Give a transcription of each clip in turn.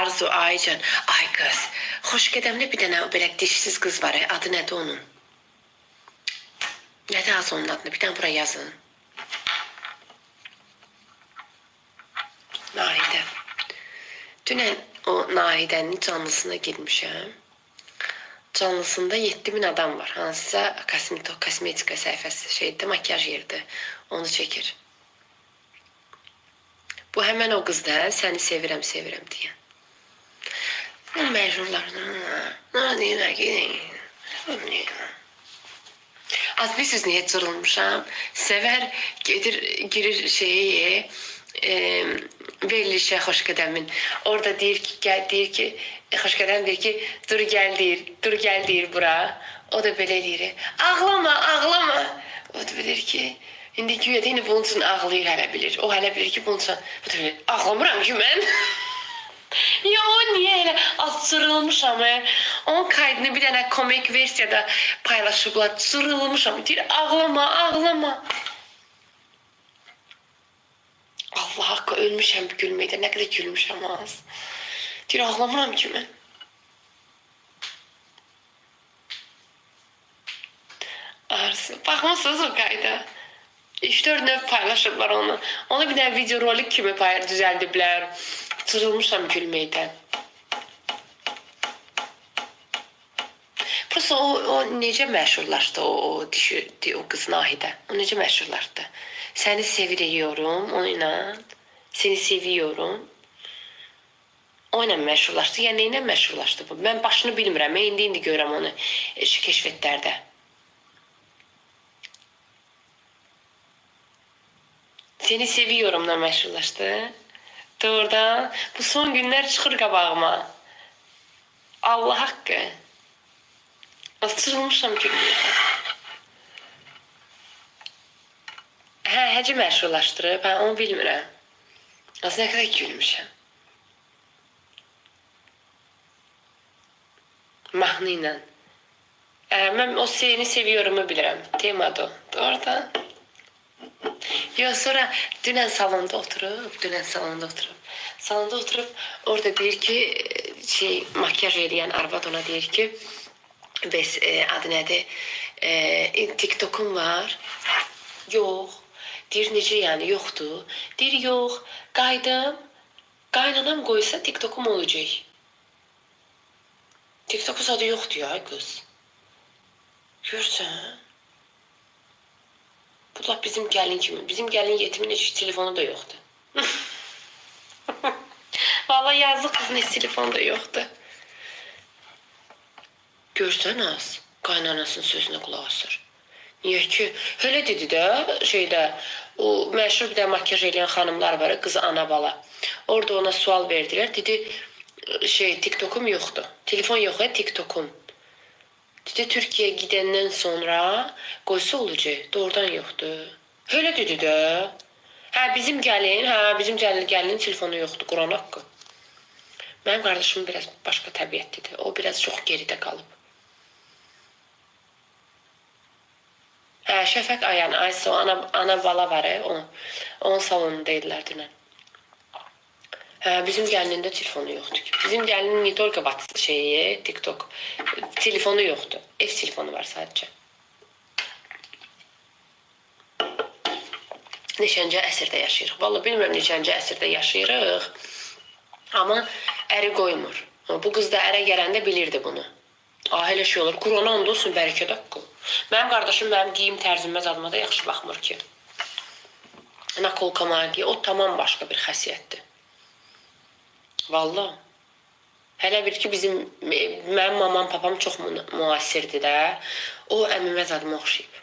Arzu, Aycan. Ay qız, xoş qədəmli bir dənə belə dişsiz qız var. Adı nədir onun? Nədir az onun adını? Bir dənə bura yazın. Nahidə. Dünən o Nahidənin canlısına girmişəm. Canlısında 7000 adam var. Hansısa kosmetika səhifəsi şeydir, makyaj yeridir. Onu çəkir. Bu həmən o qızdır, səni sevirəm deyən. Bu məcnunlarla, nə deyirlər ki, az bilirsiniz niyə cırılmışam? Sevər, gedir, girir şeyi, verilişə Xoşqədəmin. Orada deyir ki, Xoşqədəm deyir ki, dur gəl deyir bura. O da belə deyir, ağlama. O da bilir ki, indi güya deyini bunun üçün ağlayır hələ bilir. O hələ bilir ki, bunun üçün ağlamıram ki mən. Ya o niyə elə az cırılmışam? Onun kaydını bir dənə komik versiyada paylaşıblar. Cırılmışam. Deyir, ağlama. Allah haqqı ölmüşəm gülməkdə. Nə qədər gülmüşəm az. Deyir, ağlamıram ki mən. Arzu. Baxmısınız o kayda. 3-4 növ paylaşıblar onu. Onu bir dənə videorolik kimi düzəldiblər. Cırılmışam gülməkdən. Prosta o necə məşhurlaşdı o qız Nahidə. O necə məşhurlaşdı. Səni seviyorum onunla. Seni seviyorum. O ilə məşhurlaşdı. Yəni nə məşhurlaşdı bu? Mən başını bilmirəm. Mən indi görürəm onu keşfetlərdə. Seni seviyorumla məşhurlaşdı. Doğrudan. Bu son günlər çıxır qabağıma. Allah haqqı. Cırılmışam gülməkdən. Həcə məşhurlaşdırıb. Onu bilmirəm. Az nə qədər gülmüşəm. Mahnı ilə. Mən o seni seviyorumu bilirəm. Temado. Doğrudan. Yo, sonra dünən salonda oturub, orada deyir ki, makyaj eləyən arvad ona deyir ki, bəs adı nədir, TikTok'um var, yox, deyir necə yəni, yoxdur, deyir yox, qaynanam qoysa TikTok'um olacaq. TikTok'u sadə yoxdur ya, qız. Görsən? Bu da bizim gəlin kimi. Bizim gəlin yetimin heç telefonu da yoxdur. Vallahi yazıq qızın heç telefonu da yoxdur. Görsən az, qaynanasının sözünə qulaq asır. Niyə ki, elə dedi də, o məşhur bir də makyaj eləyən xanımlar var, qızı ana bala. Orada ona sual verdilər, dedi, TikTok'um yoxdur. Telefon yox, TikTok'um. Dedi, Türkiye'ye gidenden sonra qoysa olacaq, doğrudan yoxdur. Öyle dedi də. Bizim gəlinin telefonu yoxdur, Quran haqqı. Mənim qardaşım biraz başqa təbiətlidir. O biraz çox geridə qalıb. Şəfək Ayan, Aysa, ana bala var, onun salonunda idilər dünən. Bizim gəlinin də telefonu yoxdur ki. Bizim gəlinin nie только TikTok telefonu yoxdur. Ev telefonu var sadəcə. Neçəncə əsrdə yaşayırıq. Vallahi bilmirəm neçəncə əsrdə yaşayırıq. Amma əri qoymur. Bu qız da ərə gələndə bilirdi bunu. Elə şey olur. Qurana and olsun, bərəkət haqqı. Mənim qardaşım mənim geyim tərzimə zadıma da yaxşı baxmır ki. Nakolka magi, o tamam başqa bir xəsiyyətdir. Vallahi. Hələ bir ki, mənim mamam, papam çox müasirdir də. O əmimə zadıma oxşayıb.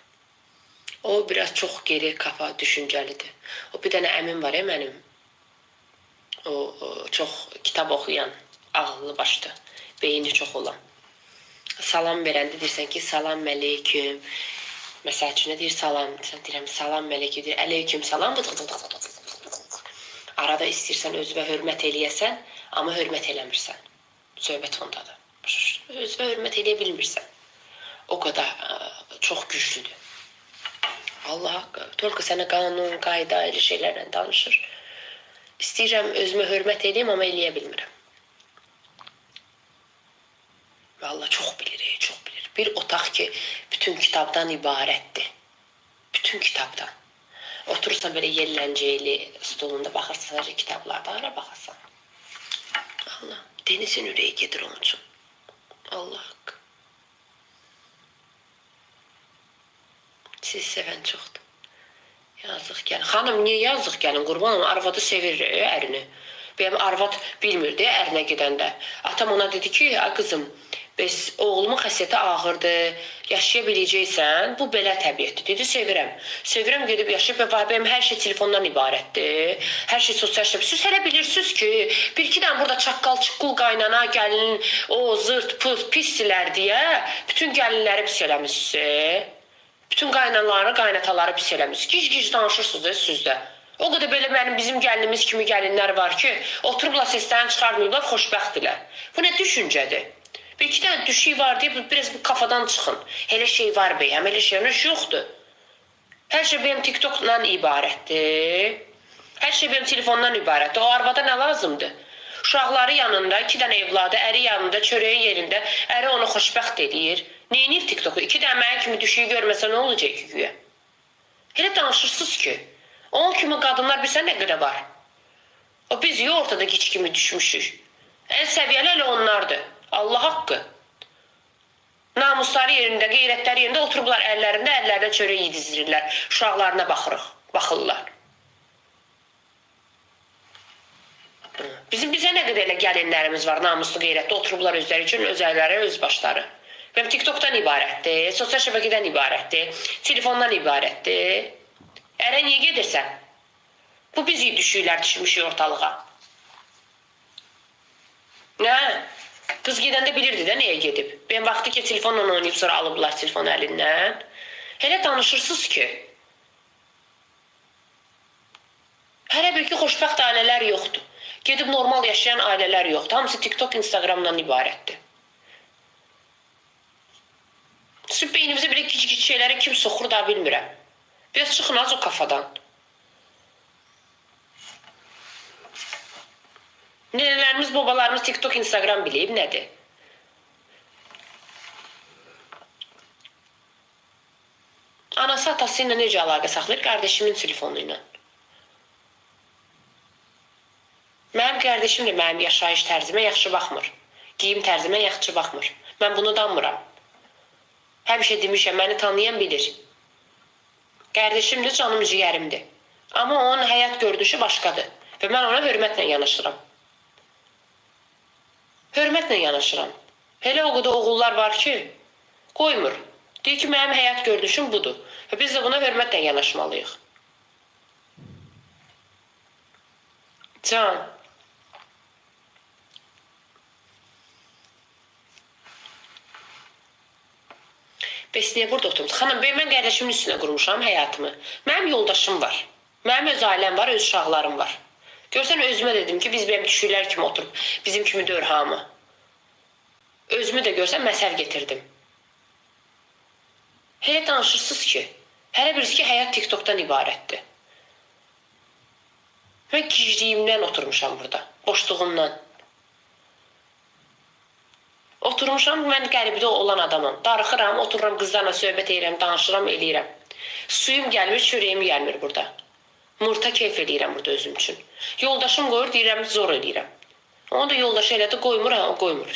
O biraz çox geri kafa düşüncəlidir. O bir dənə əmim var mənim. O çox kitab oxuyan, ağıllı başlı, beyni çox olan. Salam verəndə deyirsən ki, salam əleyküm. Məsəl üçün deyir salam, deyirəm salam əleyküm, deyir əleyküm salam. Arada istəyirsən özünə hörmət eləyəsən, amma hörmət eləmirsən. Söhbət ondadır. Özünə hörmət eləyə bilmirsən. O qədər çox güclüdür. Allah haqqı. Tolka sənə qanun, qayda, elə şeylərlə danışır. İstəyirəm özümə hörmət eləyim, amma eləyə bilmirəm. Allah çox bilir, çox bilir. Bir otaq ki, bütün kitabdan ibarətdir. Bütün kitabdan. Oturursan belə yelləncəyli stolunda baxırsan, sadəcə kitablarda ara baxarsan. Allah, denizin ürəyi gedir onun üçün. Allah haqqı. Siz sevən çoxdur. Yazıq gəlin. Xanım, niyə yazıq gəlin? Qurban olun, arvadı sevir ərini. Benim arvad bilmirdi ərinə gedəndə. Atam ona dedi ki, qızım, biz oğlumun xəssiyyəti ağırdır, yaşaya biləcəksən, bu belə təbiətdir. Dedi, sevirəm. Sevirəm gedib yaşayıb və benim hər şey telefondan ibarətdir. Hər şey sosial şəbəkə. Siz hələ bilirsiniz ki, bir-iki dənə burada çaqqal-çıqqul qaynana, gəlin, o zırt, pırt, pislər deyə bütün gəlinləri pis eləmişsiniz. Bütün qaynanaları, qaynataları pis eləmişsiniz. Gic-gic danışırsınız sizdə. O qədər belə bizim gəlinimiz kimi gəlinlər var ki, oturubla seslərini çıxarmıyorlar, xoşbəxtdirlər. Bu nə düşüncədir? Bir-iki dənə düşük var deyə biraz bu kafadan çıxın. Elə şey var bəyəm, elə şey yoxdur. Hər şey benim TikTokla ibarətdir. Hər şey benim telefondan ibarətdir. O arvada nə lazımdır? Uşaqları yanında, 2 dənə evladı, əri yanında, çörəyi yerində, əri onu xoşbəxt edir. Neyinir TikToku? 2 dənə mənim kimi düşüyü görməsə nə olacaq ki güya? Elə danışırsınız ki. Onun kimi qadınlar bilsən nə qədər var? O biz ortada gic kimi düşmüşük. Ən səviyyəli elə onlardır. Allah haqqı. Namusları yerində, qeyrətləri yerində oturublar əllərində, əllərdə çörək yedizdirirlər. Uşaqlarına baxırlar. Bizə nə qədər elə gəlinlərimiz var, namuslu qeyrətli, oturublar özləri üçün, özəlləri, öz başları. Benim TikTokdan ibarətdir, sosial şəbəkədən ibarətdir, telefondan ibarətdir. Ərə niyə gedirsən? Bu biz düşüklər düşmüşük ortalığa. Nə? Qız gedəndə bilirdi də nəyə gedib. Ben vaxtı ki, telefonla oynayıb sonra alıblar telefonu əlindən. Hələ danışırsınız ki. Hələ bir ki, xoşbəxt ailələr yoxdur. Gedib normal yaşayan ailələr yoxdur. Hamısı TikTok, Instagramdan ibarətdir. Siz beynimizə belə kiç-kiç şeyləri kim soxur da bilmirəm. Biraz çıxın az o kafadan. Nələrimiz, babalarımız TikTok, Instagram bilib nədir? Anası atası ilə necə əlaqə saxlayır? Qardeşimin telefonu ilə. Mənim qardeşim də mənim yaşayış tərzimə yaxşı baxmır. Giyim tərzimə yaxşı baxmır. Mən bunu danmıram. Həmişə demişəm, məni tanıyan bilir. Qardeşimdir, canım ciyərimdir. Amma onun həyat gördüşü başqadır. Və mən ona hörmətlə yanaşıram. Hörmətlə yanaşıram. Elə o qədər oğullar var ki, qoymur. Deyir ki, mənim həyat gördüşüm budur. Və biz də buna hörmətlə yanaşmalıyıq. Can. Bəs niyə burada oturmuş? Xanım, mən qardaşımın üstünə qurmuşam həyatımı. Mənim yoldaşım var. Mənim öz ailəm var, öz uşaqlarım var. Görsən, özümə dedim ki, biz benim düşüklər kimi oturub, bizim kimi dör hamı. Özümü də görsən, məsəl getirdim. Hələ danışırsınız ki, hələ birisi ki, həyat TikTokdan ibarətdir. Mən gicliyimdən oturmuşam burada, boşluğumdan. Oturmuşam, mən qəribdə olan adamım. Darıxıram, otururam, qızlarla söhbət edirəm, danışıram, eləyirəm. Suyum gəlmir, çörəyim gəlmir burada. Murta keyf eləyirəm burada özüm üçün. Yoldaşım qoyur, deyirəm, zor eləyirəm. Onu da yoldaşı elədi, qoymur, o qoymur.